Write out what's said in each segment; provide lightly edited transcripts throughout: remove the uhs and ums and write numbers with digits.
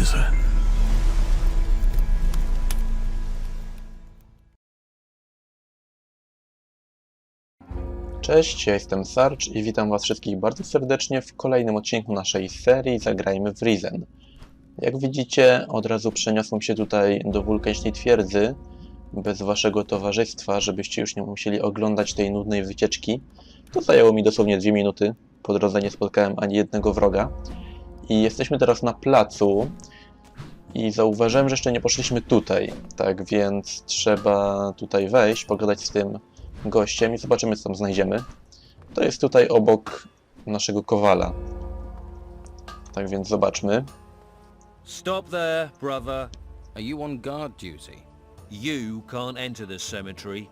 is it? Cześć, ja jestem Sarge i witam Was wszystkich bardzo serdecznie w kolejnym odcinku naszej serii Zagrajmy w Razem. Jak widzicie, od razu przeniosłem się tutaj do wulkanicznej twierdzy, bez Waszego towarzystwa, żebyście już nie musieli oglądać tej nudnej wycieczki. To zajęło mi dosłownie 2 minuty, po drodze nie spotkałem ani jednego wroga. I jesteśmy teraz na placu i zauważyłem, że jeszcze nie poszliśmy tutaj, tak więc trzeba tutaj wejść, pogadać z tym gościem i zobaczymy, co tam znajdziemy. To jest tutaj obok naszego kowala. Tak więc zobaczmy. Stop there, brother. Are you on guard duty? You can't enter the cemetery.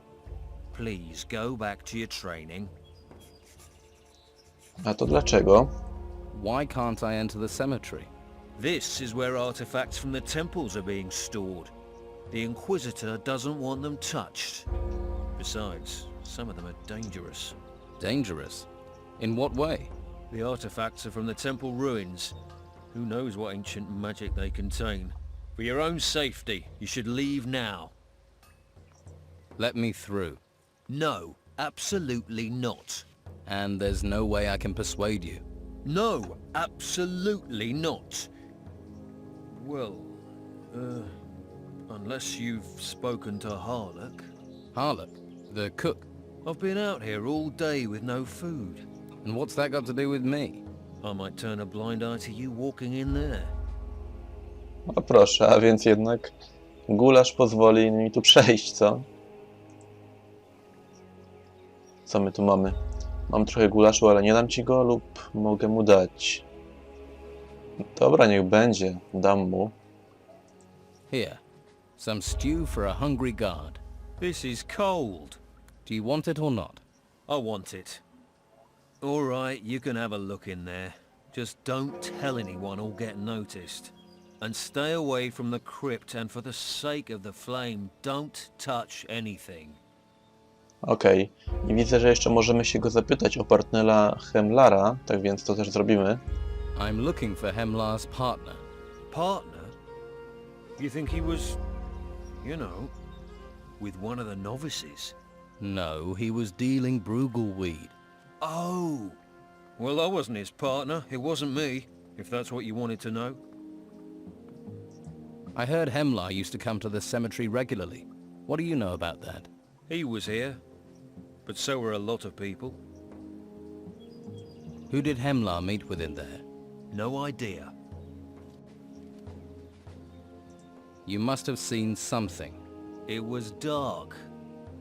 Please go back to your training. A to dlaczego? Why can't I enter the cemetery? This is where artifacts from the temples are being stored. The Inquisitor doesn't want them touched. Besides, some of them are dangerous. Dangerous? In what way? The artifacts are from the temple ruins. Who knows what ancient magic they contain? For your own safety, you should leave now. Let me through. No, absolutely not. And there's no way I can persuade you. No, absolutely not. Well, unless you've spoken to Harlock. Harlock, the cook. I've been out here all day with no food. And what's that got to do with me? I might turn a blind eye to you walking in there. O proszę, a więc jednak gulasz pozwoli mi tu przejść, co? Co my tu mamy? Mam trochę gulaszu, ale nie dam ci go lub mogę mu dać. Dobra, niech będzie. Dam mu. Here, some stew for a hungry guard. This is cold. Do you want it or not? I want it. All right, you can have a look in there. Just don't tell anyone or get noticed. And stay away from the crypt, and for the sake of the flame, don't touch anything. Okej. I widzę, że jeszcze możemy się go zapytać o partnera Hemlara, tak więc to też zrobimy. I'm looking for Hemlar's partner. Partner? You think he was, you know, with one of the novices? No, he was dealing Brugal weed. Oh! Well, I wasn't his partner. It wasn't me, if that's what you wanted to know. I heard Hemlar used to come to the cemetery regularly. What do you know about that? He was here, but so were a lot of people. Who did Hemlar meet with in there? No idea. You must have seen something. It was dark.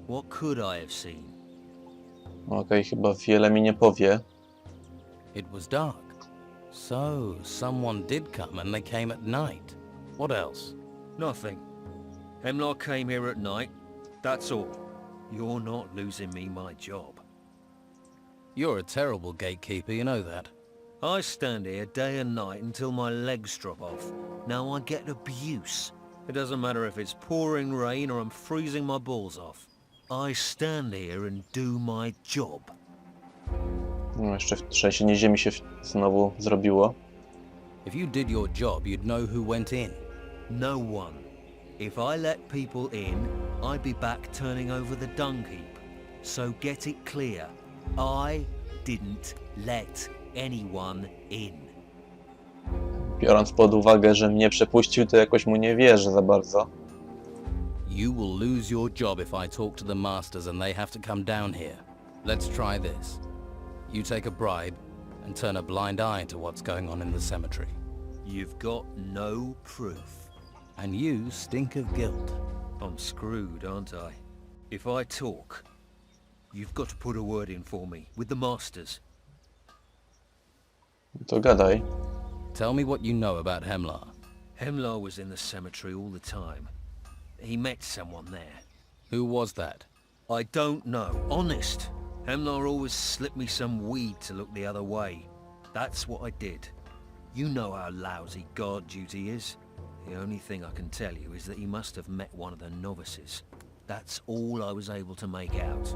What could I have seen? Okej, chyba wiele mi nie powie. It was dark. So, someone did come and they came at night. What else? Nothing. Hemlar came here at night. That's all. You're not losing me my job. You're a terrible gatekeeper, you know that. I stand here day and night until my legs drop off. Now I get abuse. It doesn't matter if it's pouring rain or I'm freezing my balls off. I stand here and do my job. No, jeszcze trzęsienie ziemi się znowu zrobiło. If you did your job, you'd know who went in. No one. If I let people in, I'd be back turning over the dung heap. So get it clear. I didn't let anyone in. Biorąc pod uwagę, że mnie przepuścił, to jakoś mu nie wierzę za bardzo. You will lose your job if I talk to the masters and they have to come down here. Let's try this. You take a bribe and turn a blind eye to what's going on in the cemetery. You've got no proof. And you stink of guilt. I'm screwed, aren't I? If I talk, you've got to put a word in for me with the masters. To gadaj. Tell me what you know about Hemlar. Hemlar was in the cemetery all the time. He met someone there. Who was that? I don't know, honest. Hemlar always slipped me some weed to look the other way. That's what I did. You know how lousy guard duty is. The only thing I can tell you is that he must have met one of the novices. That's all I was able to make out.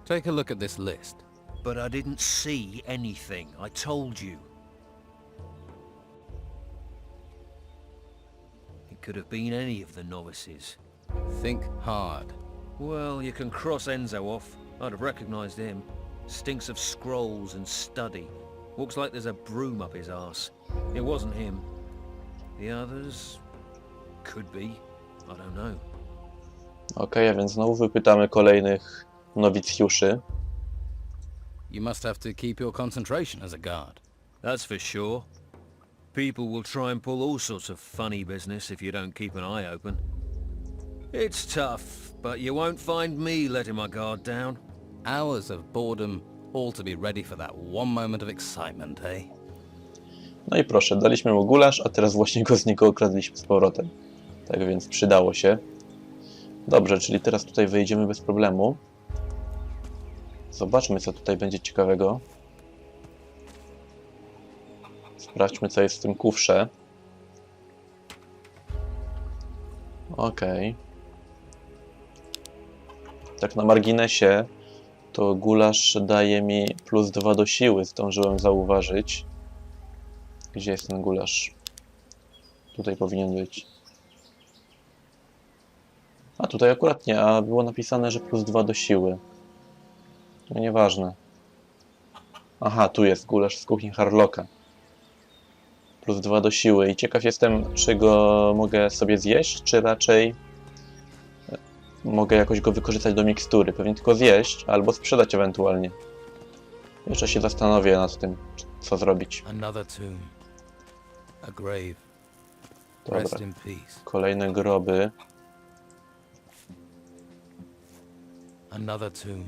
Take a look at this list. But I didn't see anything, I told you. could have been any of the novices. Think hard. Well, you can cross Enzo off. I'd have recognized him. Stinks of scrolls and study. Looks like there's a broom up his arse. It wasn't him. The others... could be. I don't know. Okej, a więc znowu wypytamy kolejnych nowicjuszy. You must have to keep your concentration as a guard. That's for sure. People will try and pull all sorts of funny business if you don't keep an eye open. It's tough, but you won't find me letting my guard down. Hours of boredom, all to be ready for that one moment of excitement, eh? No i proszę, daliśmy mu gulasz, a teraz właśnie go z niego okradliśmy z powrotem. Tak więc przydało się. Dobrze, czyli teraz tutaj wyjdziemy bez problemu. Zobaczmy, co tutaj będzie ciekawego. Sprawdźmy, co jest w tym kufrze. Okej. Tak na marginesie, to gulasz daje mi +2 do siły, zdążyłem zauważyć. Gdzie jest ten gulasz? Tutaj powinien być. A tutaj akurat nie, a było napisane, że +2 do siły. No nieważne. Aha, tu jest gulasz z kuchni Harlocka. +2 do siły. I ciekaw jestem, czy go mogę sobie zjeść, czy raczej mogę jakoś go wykorzystać do mikstury. Pewnie tylko zjeść, albo sprzedać ewentualnie. Jeszcze się zastanowię nad tym, co zrobić. Another tomb. A grave. Dobra. Rest in peace. Kolejne groby. Another tomb.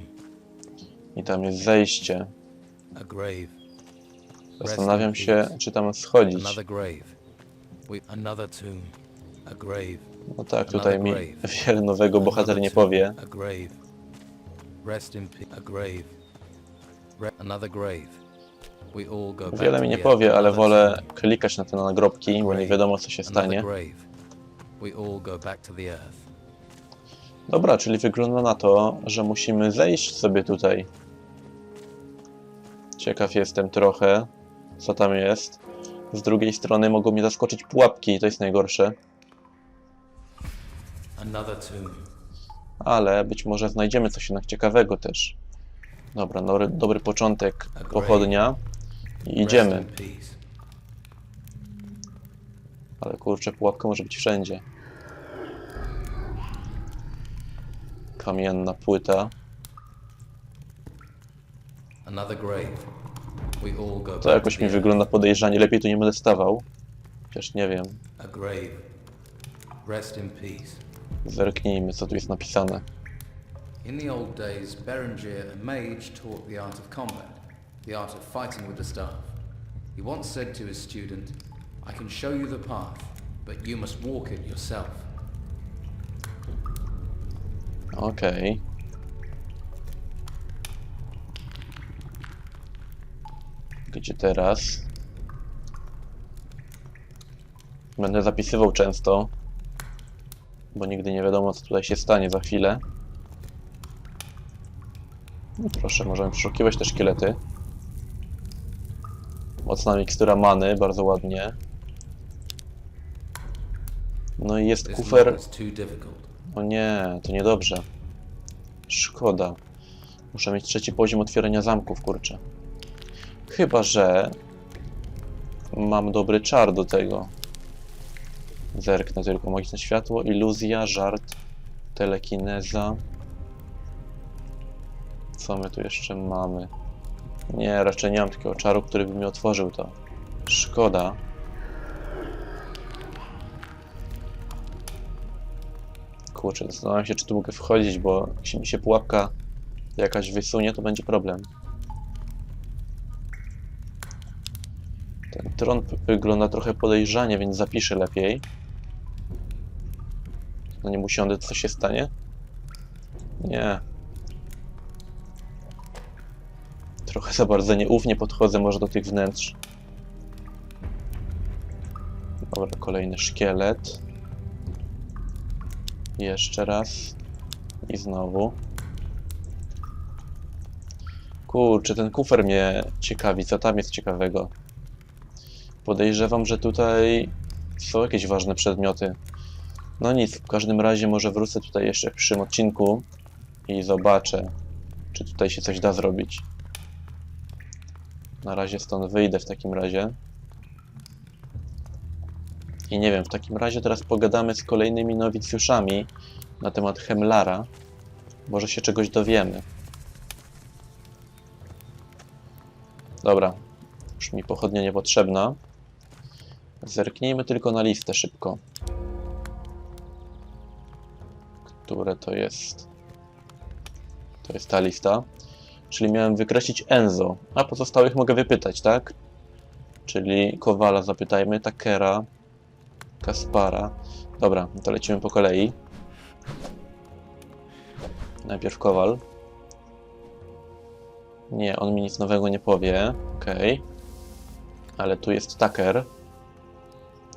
I tam jest zejście. A grave. Zastanawiam się, czy tam schodzić. Another grave. Another tomb. A grave. No tak, tutaj mi wiele nowego bohater nie powie. A grave. Rest in peace. A grave. Another grave. We all go back Wiele to mi nie the powie, earth. ale Another wolę tomb. klikać na te nagrobki, bo nie wiadomo, co się Another stanie. grave. We all go back to the earth. Dobra, czyli wygląda na to, że musimy zejść sobie tutaj. Ciekaw jestem trochę, co tam jest. Z drugiej strony mogą mnie zaskoczyć pułapki i to jest najgorsze. Another tomb. Ale być może znajdziemy coś jednak ciekawego też. Dobra, dobry początek, pochodnia. I idziemy. Rest in peace. Ale kurczę, pułapka może być wszędzie. Kamienna płyta. Another grave. We all go To back jakoś to mi the wygląda podejrzanie. Lepiej tu nie będę stawał. Chociaż nie wiem. earth. A grave. Rest in peace. Zerknijmy, co tu jest napisane. In the old days, Berengar, a mage, taught the art of combat, the art of fighting with the staff. He once said to his student, "I can show you the path, but you must walk it yourself." Okej. Gdzie teraz? Będę zapisywał często, bo nigdy nie wiadomo, co tutaj się stanie za chwilę. No proszę, możemy przeszukiwać te szkielety. Mocna mikstura many, bardzo ładnie. No i jest This kufer. lock is too difficult. O nie, to niedobrze. Szkoda. Muszę mieć 3. poziom otwierania zamków, kurczę. Chyba że mam dobry czar do tego. Zerknę tylko. Magiczne światło, iluzja, żart, telekineza. Co my tu jeszcze mamy? Nie, raczej nie mam takiego czaru, który by mi otworzył to. Szkoda. Kurczę, zastanawiam się, czy tu mogę wchodzić, bo jeśli mi się pułapka jakaś wysunie, to będzie problem. Ten tron wygląda trochę podejrzanie, więc zapiszę lepiej. No nie usiądę, co się stanie? Nie. Trochę za bardzo nieufnie podchodzę może do tych wnętrz. Dobra, kolejny szkielet. Jeszcze raz. I znowu. Kurczę, ten kufer mnie ciekawi. Co tam jest ciekawego? Podejrzewam, że tutaj są jakieś ważne przedmioty. No nic, w każdym razie może wrócę tutaj jeszcze w przyszłym odcinku i zobaczę, czy tutaj się coś da zrobić. Na razie stąd wyjdę w takim razie. I nie wiem, w takim razie teraz pogadamy z kolejnymi nowicjuszami na temat Hemlara. Może się czegoś dowiemy. Dobra, już mi pochodnia niepotrzebna. Zerknijmy tylko na listę szybko. Które to jest? To jest ta lista. Czyli miałem wykreślić Enzo, a pozostałych mogę wypytać, tak? Czyli Kowala zapytajmy, Takera, Kaspara. Dobra, to lecimy po kolei. Najpierw Kowal. Nie, on mi nic nowego nie powie. Okej. Ale tu jest Taker.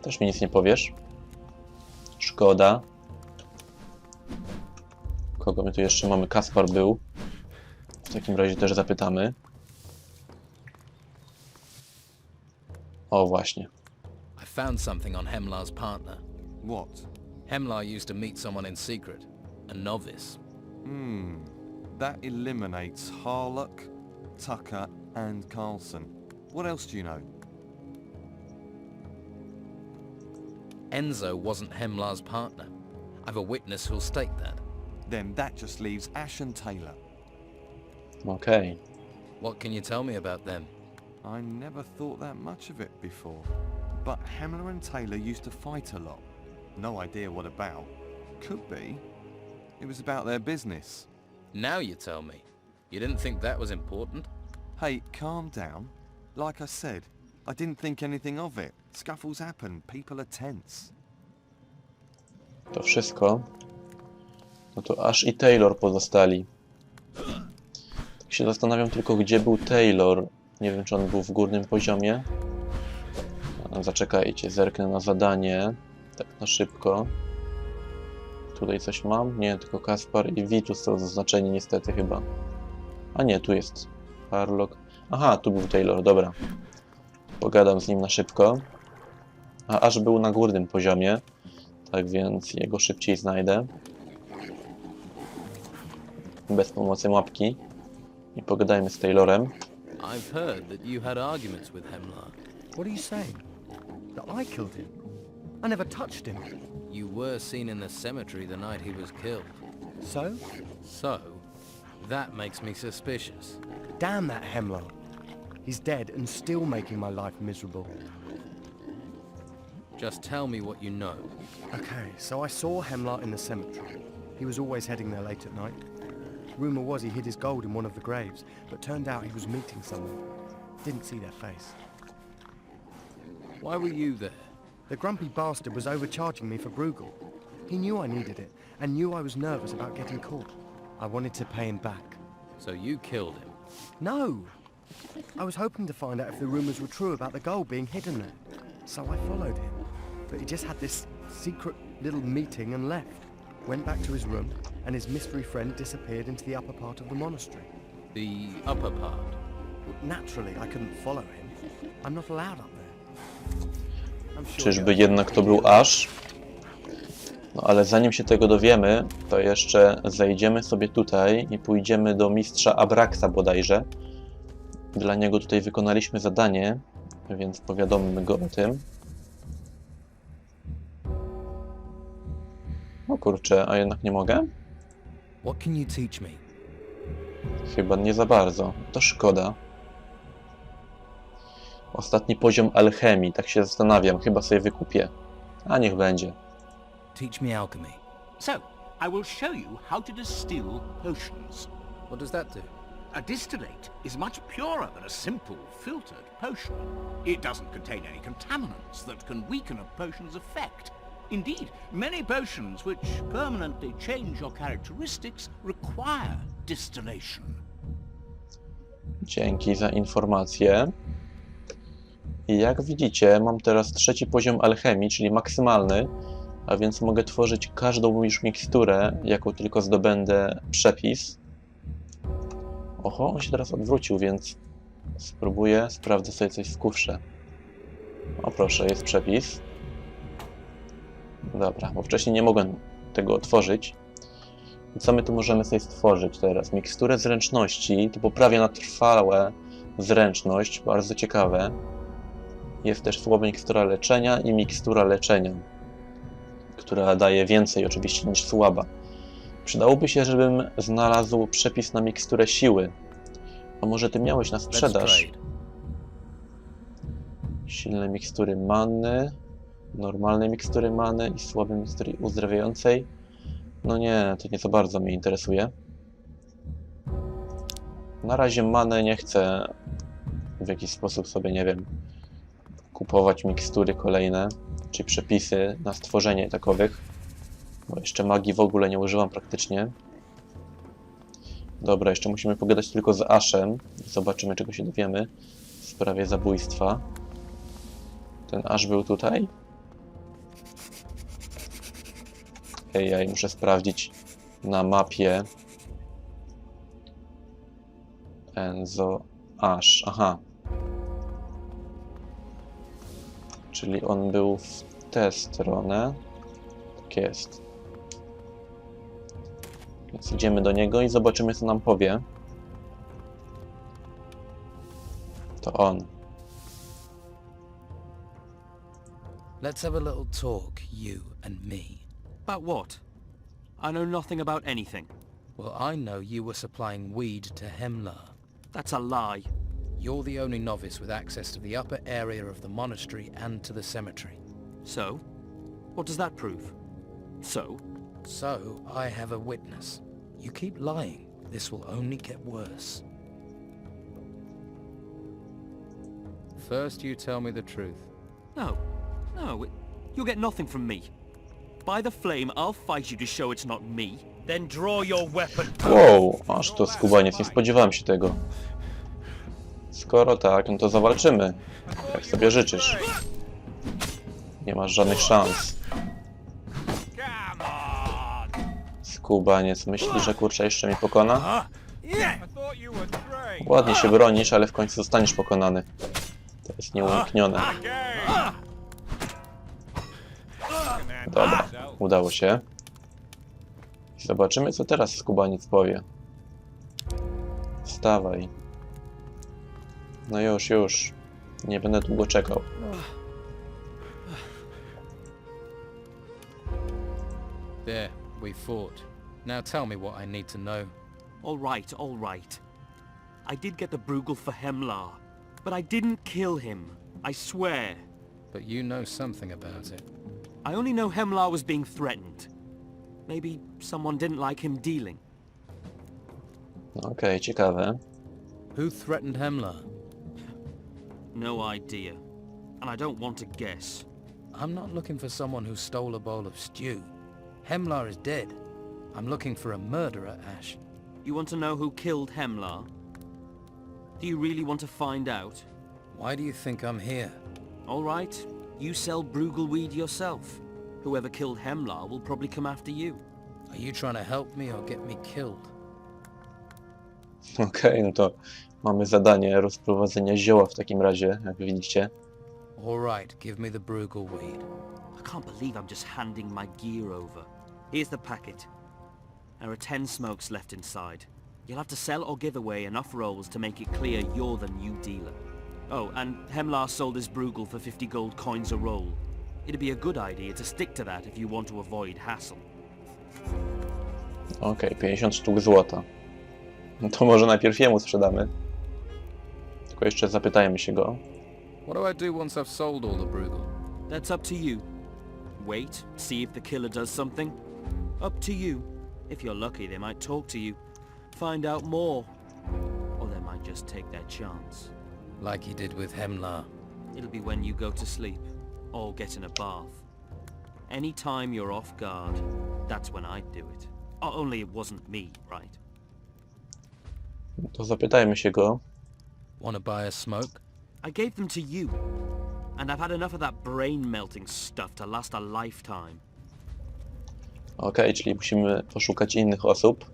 Też mi nic nie powiesz. Szkoda. Kogo my tu jeszcze mamy? Kaspar był. W takim razie też zapytamy. O, właśnie. I found something on Hemlar's partner. What? Hemlar used to meet someone in secret, a novice. That eliminates Harlock, Tucker, and Carlson. What else do you know? Enzo wasn't Hemlar's partner. I've a witness who'll state that. Then that just leaves Ash and Taylor. Okej. What can you tell me about them? I never thought that much of it before. But Hemlar and Taylor used to fight a lot. No idea what about. Could be. It was about their business. Now you tell me. You didn't think that was important? Hey, calm down. Like I said, I didn't think anything of it. Scuffles happen, people are tense. To wszystko. No to Ash i Taylor pozostali. Tak się zastanawiam tylko, gdzie był Taylor. Nie wiem, czy on był w górnym poziomie. Zaczekajcie, zerknę na zadanie. Tak na szybko. Tutaj coś mam? Nie, tylko Kaspar i Vitus są zaznaczeni niestety chyba. A nie, tu jest Harlock. Aha, tu był Taylor, dobra. Pogadam z nim na szybko. A Ash był na górnym poziomie. Tak więc jego szybciej znajdę. Bez pomocy mapki. I pogadajmy z Taylorem. I've heard that you had arguments with Hemlar. What are you saying? That I killed him? I never touched him. You were seen in the cemetery the night he was killed. So? So, that makes me suspicious. Damn that Hemlar. He's dead and still making my life miserable. Just tell me what you know. Okay, so I saw Hemlar in the cemetery. He was always heading there late at night. Rumour was he hid his gold in one of the graves, but turned out he was meeting someone. Didn't see their face. Why were you there? The grumpy bastard was overcharging me for Bruegel. He knew I needed it, and knew I was nervous about getting caught. I wanted to pay him back. So you killed him. No! I was hoping to find out if the rumours were true about the gold being hidden there. So I followed him. But he just had this secret little meeting and left. Went back to his room, and his mystery friend disappeared into the upper part of the monastery. The upper part. Well, naturally, I couldn't follow him. I'm not allowed up there. I'm sure Czyżby jednak to był Ash? No ale zanim się tego dowiemy, to jeszcze zejdziemy sobie tutaj i pójdziemy do mistrza Abraxa bodajże. Dla niego tutaj wykonaliśmy zadanie, więc powiadommy go o tym. O kurczę, a jednak nie mogę? What can you teach me? Chyba nie za bardzo. To szkoda. Ostatni poziom alchemii, tak się zastanawiam, chyba sobie wykupię. A niech będzie. Teach me alchemy. So, I will show you how to distill potions. What does that do? A distillate is much purer than a simple, filtered potion. It doesn't contain any contaminants that can weaken a potion's effect. Indeed, many potions which permanently change your characteristics require distillation. Dzięki za informację. I jak widzicie, mam teraz trzeci poziom alchemii, czyli maksymalny, a więc mogę tworzyć każdą już miksturę, jaką tylko zdobędę przepis. Oho, on się teraz odwrócił, więc spróbuję, sprawdzę sobie coś w kufrze. O proszę, jest przepis. Dobra, bo wcześniej nie mogłem tego otworzyć. I co my tu możemy sobie stworzyć teraz? Miksturę zręczności, to poprawia na trwałe zręczność, bardzo ciekawe. Jest też słowo mikstura leczenia i mikstura leczenia, która daje więcej oczywiście niż słaba. Przydałoby się, żebym znalazł przepis na miksturę siły. A może ty miałeś na sprzedaż? Silne mikstury many, normalne mikstury many i słabe mikstury uzdrawiającej. No nie, to nie za bardzo mnie interesuje. Na razie manę nie chcę w jakiś sposób sobie, nie wiem, kupować mikstury kolejne, czy przepisy na stworzenie takowych, bo jeszcze magii w ogóle nie używam praktycznie. Dobra, jeszcze musimy pogadać tylko z Ashem i zobaczymy, czego się dowiemy w sprawie zabójstwa. Ten Ash był tutaj? Ej, muszę sprawdzić na mapie. Enzo Ash, aha. Czyli on był w tę stronę. Tak jest. Więc idziemy do niego i zobaczymy, co nam powie. To on. Let's have a little talk, you and me. About what? I know nothing about anything. Well, I know you were supplying weed to Hemlara. That's a lie. You're the only novice with access to the upper area of the monastery and to the cemetery. So? What does that prove? So? So, I have a witness. You keep lying. This will only get worse. First, you tell me the truth. No. You'll get nothing from me. By the flame, I'll fight you to show it's not me. Then draw your weapon. Wow, aż to skubaniec, nie spodziewałem się tego. Skoro tak, no to zawalczymy. Jak sobie życzysz. Nie masz żadnych szans. Skubaniec, myślisz, że kurczę jeszcze mnie pokona? Ładnie się bronisz, ale w końcu zostaniesz pokonany. To jest nieuniknione. Dobra, udało się. Zobaczymy, co teraz skubaniec powie. Wstawaj. No już. Nie będę długo czekał. There, we fought. Now tell me what I need to know. All right. I did get the Bruegel for Hemlar, but I didn't kill him. I swear. But you know something about it. I only know Hemlar was being threatened. Maybe someone didn't like him dealing. Okej, ciekawe. Who threatened Hemlara? No idea. And I don't want to guess. I'm not looking for someone who stole a bowl of stew. Hemlara is dead. I'm looking for a murderer, Ash. You want to know who killed Hemlar? Do you really want to find out? Why do you think I'm here? All right. You sell Bruegel weed yourself. Whoever killed Hemlar will probably come after you. Are you trying to help me or get me killed? Okej, no to mamy zadanie rozprowadzenia zioła w takim razie, jak widzicie. All right, give me the Bruegel weed. I can't believe I'm just handing my gear over. Here's the packet. There are 10 smokes left inside. You'll have to sell or give away enough rolls to make it clear you're the new dealer. Oh, and Hemlar sold his Bruegel for 50 gold coins a roll. It'd be a good idea to stick to that if you want to avoid hassle. Okej, 50 sztuk złota. No to może najpierw jemu sprzedamy. Tylko jeszcze zapytajmy się go. What do I do once I've sold all the Bruegel? That's up to you. Wait, see if the killer does something. Up to you. If you're lucky, they might talk to you. Find out more. Or they might just take their chance. Like he did with Hemlara. It'll be when you go to sleep. Or get in a bath. Any time you're off guard, that's when I'd do it. Only it wasn't me, right? To zapytajmy się go. Wanna buy a smoke? I gave them to you. And I've had enough of that brain-melting stuff to last a lifetime. Okej, czyli musimy poszukać innych osób.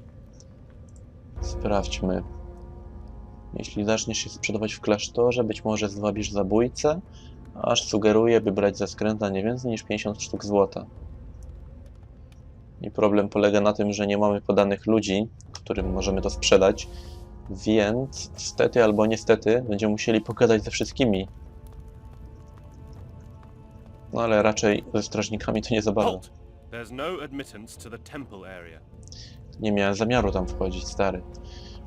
Sprawdźmy. Jeśli zaczniesz się sprzedawać w klasztorze, być może zwabisz zabójcę, aż sugeruję, by brać za skręta nie więcej niż 50 sztuk złota. I problem polega na tym, że nie mamy podanych ludzi, którym możemy to sprzedać, więc stety albo niestety będziemy musieli pogadać ze wszystkimi. No ale raczej ze strażnikami to nie za bardzo. Halt! There's no admittance to the temple area. Nie miałem zamiaru tam wchodzić, stary.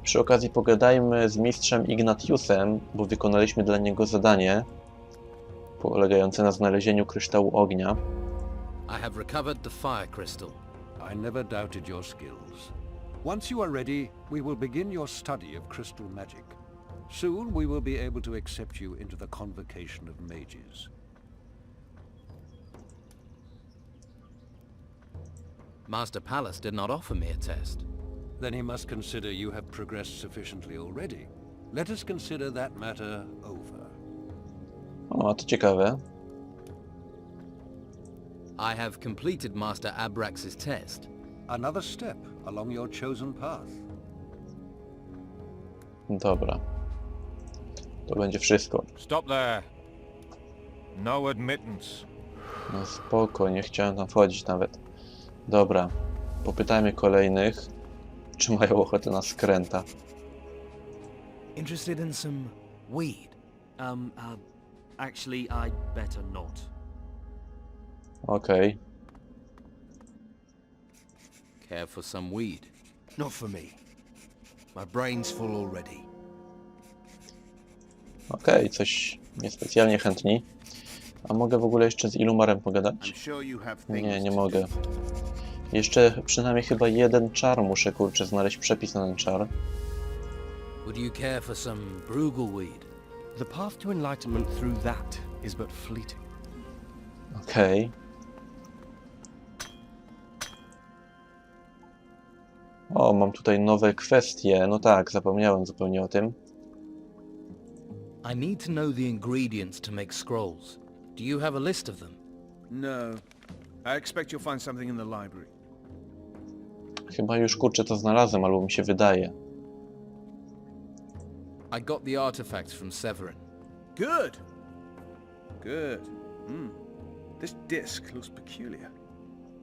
Przy okazji pogadajmy z mistrzem Ignatiusem, bo wykonaliśmy dla niego zadanie polegające na znalezieniu kryształu ognia. I have recovered the fire crystal. I never doubted your skills. Once you are ready, we will begin your study of crystal magic. Soon we will be able to accept you into the convocation of mages. Master Palace did not offer me a test. Then he must consider you have progressed sufficiently already. Let us consider that matter over. O, to ciekawe. I have completed Master Abrax's test. Another step along your chosen path. Dobra. To będzie wszystko. Stop there. No admittance. No spoko, nie chciałem tam wchodzić nawet. Dobra. Popytajmy kolejnych, czy mają ochotę na skręta. Interested in some weed? Actually, I'd better not. Okej. Care for some weed? Not for me. My brain's full already. Okej, coś niespecjalnie chętni. A mogę w ogóle jeszcze z Ilumarem pogadać? Nie, nie mogę. Jeszcze przynajmniej chyba jeden czar muszę, kurczę, znaleźć przepis na ten czar. Would you care for some Brugal weed? The path to enlightenment through that is but fleeting. Okej. O, mam tutaj nowe kwestie. No tak, zapomniałem zupełnie o tym. I need to know the ingredients to make scrolls. Do you have a list of them? No. I expect you'll find something in the library. Chyba już, kurczę, to znalazłem, albo mi się wydaje. I got the artifacts from Severin. Good. Good. This disc looks peculiar.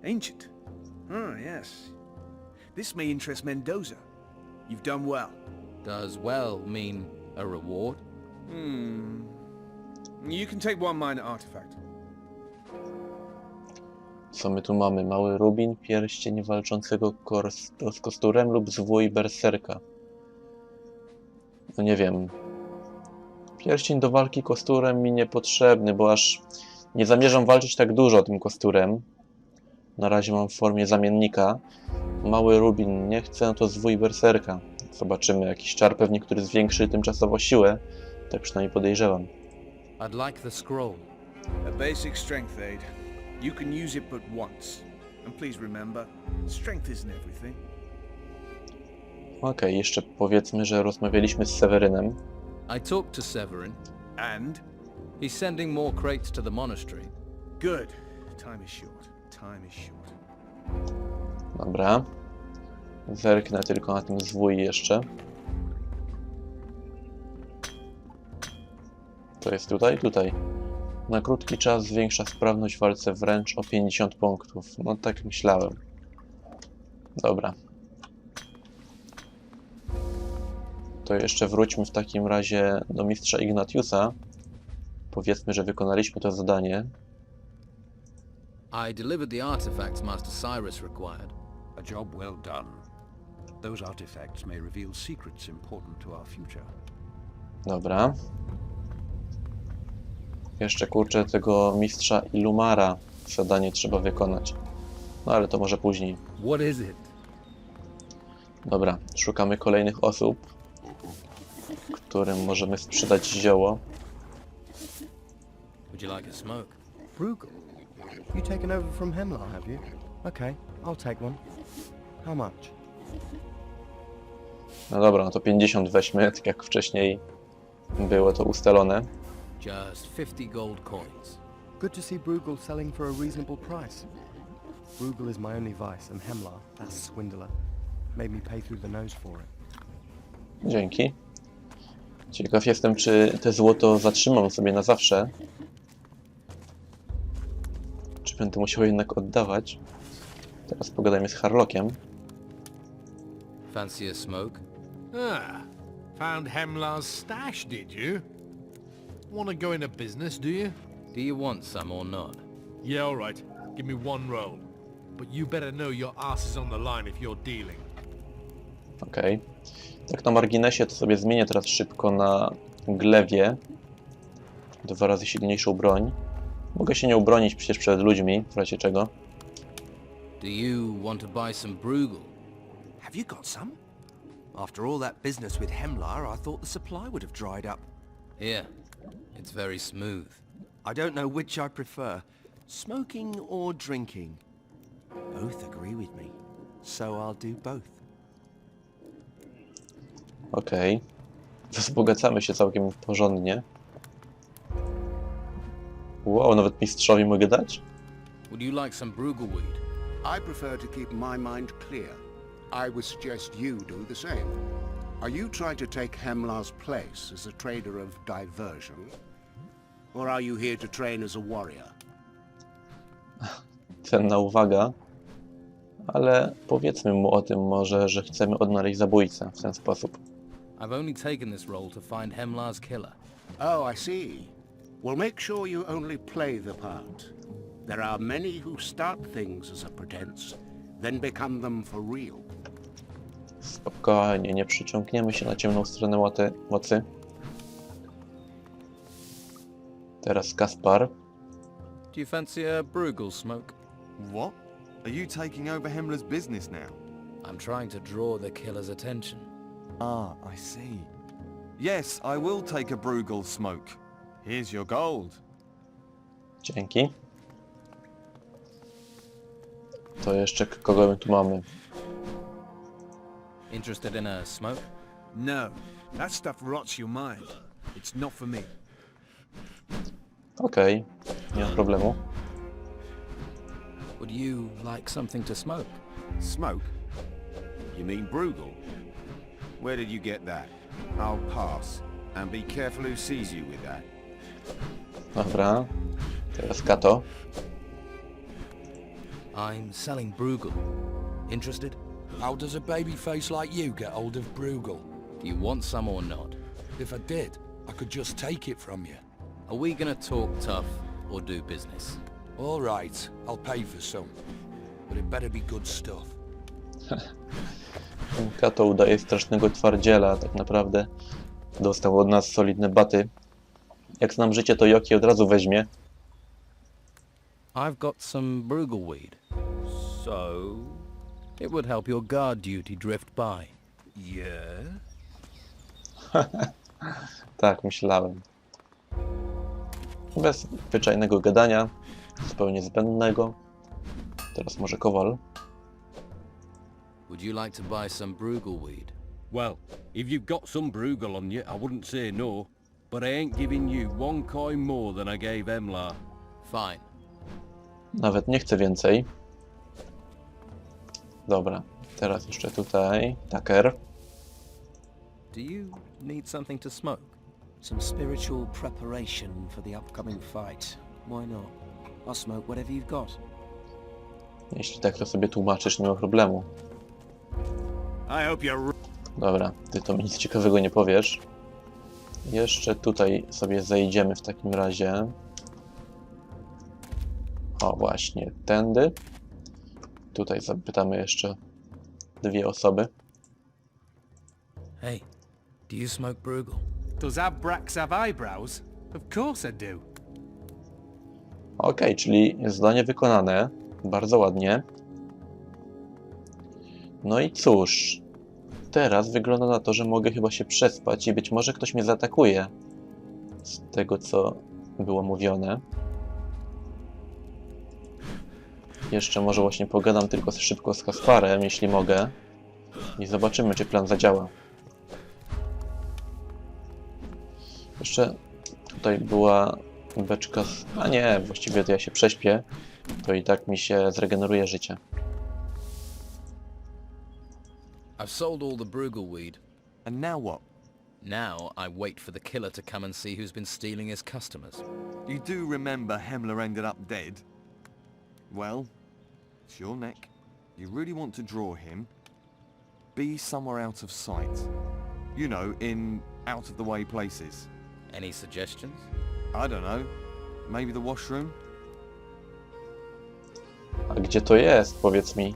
Ancient. Yes. This may interest Mendoza. You've done well. Does well mean a reward? You can take one minor artifact. Co my tu mamy? Mały rubin, pierścień walczącego z kosturem lub zwój berserka. No nie wiem. Pierścień do walki kosturem mi niepotrzebny, bo aż nie zamierzam walczyć tak dużo tym kosturem. Na razie mam w formie zamiennika. Mały rubin nie chcę, no to zwój berserka. Zobaczymy, jakiś czar pewnie, który zwiększy tymczasowo siłę. Tak przynajmniej podejrzewam. I'd like the scroll. A basic strength aid. You can use it but once. And please remember, strength isn't everything. Okej, jeszcze powiedzmy, że rozmawialiśmy z Sewerynem. I talked to Severin. And? He's sending more crates to the monastery. Good. Time is short. Time is short. Dobra. Zerknę tylko na ten zwój jeszcze. To jest tutaj? Tutaj. Na krótki czas zwiększa sprawność w walce wręcz o 50 punktów. No tak myślałem. Dobra. To jeszcze wróćmy w takim razie do mistrza Ignatiusa. Powiedzmy, że wykonaliśmy to zadanie. I delivered the artifacts Master Cyrus required. A job well done. Those artifacts may reveal secrets important to our future. Dobra. Jeszcze, kurczę, tego mistrza Ilumara zadanie trzeba wykonać. No ale to może później. What is it? Dobra, szukamy kolejnych osób, którym możemy sprzedać zioło. Would you like a smoke? Brugal? You taken over from Hemlara, have you? Okay, I'll take one. How much? No dobra, no to 50 weźmy, tak jak wcześniej było to ustalone. Just 50 gold coins. Good to see Brugal selling for a reasonable price. Brugal is my only vice, and Hemlar, that swindler, made me pay through the nose for it. Dzięki. Ciekaw jestem, czy te złoto zatrzymam sobie na zawsze. Czy będę musiał jednak oddawać. Teraz pogadajmy z Harlockiem. Fancy a smoke? Ah, found Hemlar's stash, did you? Want to go into business, do you? Do you want some or not? Yeah, all right. Give me one roll. But you better know your ass is on the line if you're dealing. Okej. Tak na marginesie to sobie zmienię teraz szybko na glewie. 2 razy silniejszą broń. Mogę się nie ubronić przecież przed ludźmi, w razie czego. Do you want to buy some Bruegel? Have you got some? After all that business with Hemlar, I thought the supply would have dried up. Here. It's very smooth. I don't know which I prefer, smoking or drinking. Both agree with me, so I'll do both. Okej. Wzbogacamy się całkiem porządnie. Wow, nawet mistrzowi mogę dać? Would you like some Bruegel weed? I prefer to keep my mind clear. I would suggest you do the same. Are you trying to take Hemlar's place as a trader of diversion? Or are you here to train as a warrior? Cenna uwaga. Ale powiedzmy mu o tym może, że chcemy odnaleźć zabójcę w ten sposób. I've only taken this role to find Hemlar's killer. Oh, I see. Well, make sure you only play the part. There are many who start things as a pretense, then become them for real. Spokojnie, nie przyciągniemy się na ciemną stronę mocy. Teraz Kaspar. Do you fancy a Bruegel smoke? What? Are you taking over Hemlar's business now? I'm trying to draw the killer's attention. Ah, I see. Yes, I will take a Bruegel smoke. Here's your gold. Dzięki. To jeszcze kogo my tu mamy? Interested in a smoke? No, that stuff rots your mind. It's not for me. Okej, nie ma problemu. Would you like something to smoke? Smoke? You mean Bruegel? Where did you get that? I'll pass. And be careful who sees you with that. Dobra. Teraz Kato. I'm selling Bruegel. Interested? How does a baby face like you get hold of Bruegel? Do you want some or not? If I did, I could just take it from you. Are we gonna talk tough or do business? All right, I'll pay for some. But it better be good stuff. Kato udaje strasznego twardziela, a tak naprawdę dostał od nas solidne baty. Jak znam życie, to Joki od razu weźmie. I've got some Bruegel weed. So, it would help your guard duty drift by. Yeah? Tak, myślałem. Bez zwyczajnego gadania, zupełnie zbędnego. Teraz może Kowal. Would you like to buy some Bruegel weed? Well, if you've got some Bruegel on you, I wouldn't say no. But I ain't giving you one coin more than I gave Hemlar. Fine. Nawet nie chcę więcej. Dobra, teraz jeszcze tutaj Tucker. Do you need something to smoke? Some spiritual preparation for the upcoming fight. Why not? I'll smoke whatever you've got. Jeśli tak to sobie tłumaczysz, nie ma problemu. I hope you're... Dobra, ty to mi nic ciekawego nie powiesz. Jeszcze tutaj sobie zejdziemy w takim razie. O, właśnie, tędy. Tutaj zapytamy jeszcze 2 osoby. Hey, do you smoke Bruegel? Does Abrax have eyebrows? Of course I do. Okej, czyli zadanie wykonane. Bardzo ładnie. No i cóż, teraz wygląda na to, że mogę chyba się przespać i być może ktoś mnie zaatakuje. Z tego, co było mówione. Jeszcze może właśnie pogadam tylko szybko z Kasparem, jeśli mogę. I zobaczymy, czy plan zadziała. Jeszcze tutaj była beczka z... A nie, właściwie to ja się prześpię. To i tak mi się zregeneruje życie. I've sold all the Bruegel weed. And now what? Now I wait for the killer to come and see who's been stealing his customers. You do remember Hemlar ended up dead? Well, it's your neck. You really want to draw him? Be somewhere out of sight. You know, in out-of-the-way places. Any suggestions? I don't know. Maybe the washroom? A gdzie to jest? Powiedz mi.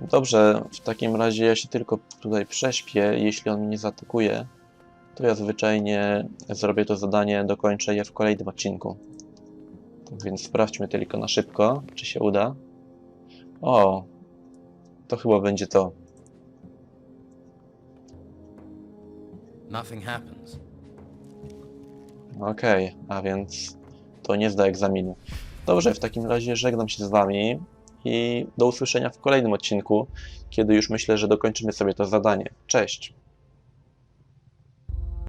Dobrze, w takim razie ja się tylko tutaj prześpię. Jeśli on mnie nie zaatakuje, to ja zwyczajnie zrobię to zadanie, dokończę je w kolejnym odcinku. Tak więc sprawdźmy tylko na szybko, czy się uda. O, to chyba będzie to. Nothing happens. Okej, a więc to nie zda egzaminu. Dobrze, w takim razie żegnam się z wami i do usłyszenia w kolejnym odcinku, kiedy już myślę, że dokończymy sobie to zadanie. Cześć!